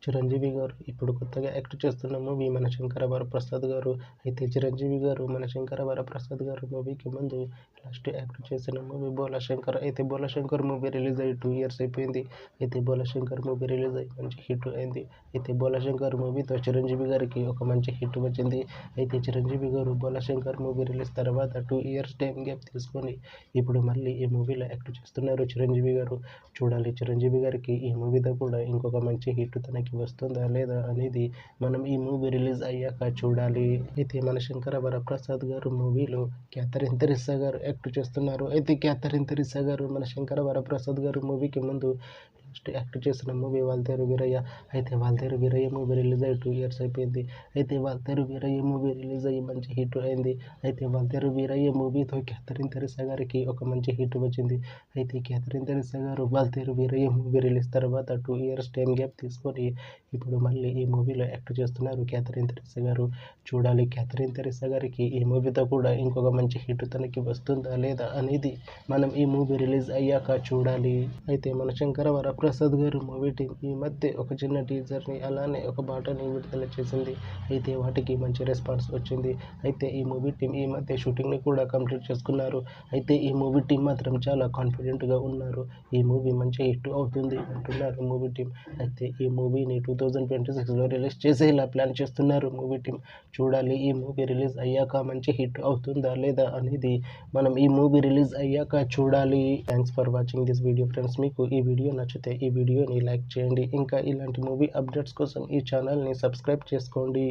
చిరంజీవి గారు ఇప్పుడు కొత్తగా యాక్ట్ చేస్తున్న మూవీ మన శంకర వరప్రసాద్ గారు. అయితే చిరంజీవి గారు మన శంకర వరప్రసాద్ గారు మూవీకి ముందు లాస్ట్ యాక్ట్ చేసిన మూవీ బోలాశంకర్. అయితే బోలాశంకర్ మూవీ రిలీజ్ అయ్యి 2 years అయిపోయింది. అయితే బోలాశంకర్ మూవీ రిలీజ్ అయ్యి మంచి హిట్ అయింది. అయితే బోలాశంకర్ మూవీతో చిరంజీవి గారికి ఒక మంచి హిట్ వచ్చింది. అయితే చిరంజీవి గారు బోలాశంకర్ మూవీ రిలీజ్ తర్వాత 2 years టైం గ్యాప్ తీసుకొని ఇప్పుడు మళ్ళీ ఈ మూవీలో యాక్ట్ చేస్తున్నారు చిరంజీవి గారు. చూడాలి చిరంజీవి గారికి ఈ మూవీతో కూడా ఇంకొక మంచి హిట్ తనకి వస్తుందా లేదా అనేది మనం ఈ మూవీ రిలీజ్ అయ్యాక చూడాలి. అయితే మన శంకర వరప్రసాద్ గారు మూవీలో క్యాథరిన్ తెరిస్సా గారు యాక్ట్ చేస్తున్నారు. అయితే క్యాథరిన్ తెరిస్సా గారు మన శంకర వరప్రసాద్ గారు మూవీకి ముందు యాక్ట్ చేసిన మూవీ వాల్తేరు వీరయ్య. అయితే వాల్తేరు వీరయ్య మూవీ రిలీజ్ అయ్యి 2 years అయిపోయింది. అయితే వాల్తేరు వీరయ్య మూవీ రిలీజ్ అయ్యి మంచి హిట్ అయింది. అయితే వాల్తేరు వీరయ్య మూవీతో క్యాథరిన్ తెరిస్సా గారికి ఒక మంచి హిట్ వచ్చింది. అయితే క్యాథరిన్ తెరిస్సా గారు వాల్తేరు వీరయ్య మూవీ రిలీజ్ తర్వాత 2 years టైం గ్యాప్ తీసుకొని ఇప్పుడు మళ్ళీ ఈ మూవీలో యాక్ట్ చేస్తున్నారు క్యాథరిన్ తెరిస్సా గారు. చూడాలి క్యాథరిన్ తెరిస్సా గారికి ఈ మూవీతో కూడా ఇంకొక మంచి హిట్ తనకి వస్తుందా లేదా అనేది మనం ఈ మూవీ రిలీజ్ అయ్యాక చూడాలి. అయితే మన శంకర వరప్రసాద్ గారు మూవీ టీం ఈ మధ్య ఒక చిన్న టీజర్ని అలానే ఒక పాటని విడుదల చేసింది. అయితే వాటికి మంచి రెస్పాన్స్ వచ్చింది. అయితే ఈ మూవీ టీం ఈ మధ్య షూటింగ్ని కూడా కంప్లీట్ చేసుకున్నారు. అయితే ఈ మూవీ టీం మాత్రం చాలా కాన్ఫిడెంట్గా ఉన్నారు. ఈ మూవీ మంచి హిట్ అవుతుంది అంటున్నారు మూవీ టీం. అయితే ఈ మూవీని 2026లో రిలీజ్ చేసేలా ప్లాన్ చేస్తున్నారు మూవీ టీం. చూడాలి ఈ మూవీ రిలీజ్ అయ్యాక మంచి హిట్ అవుతుందా లేదా అనేది మనం ఈ మూవీ రిలీజ్ అయ్యాక చూడాలి. Thanks for watching this video friends. మీకు ఈ వీడియో నచ్చితే ఈ వీడియోని లైక్ చేయండి. ఇంకా ఇలాంటి మూవీ అప్డేట్స్ కోసం ఈ ఛానల్ని సబ్స్క్రైబ్ చేసుకోండి.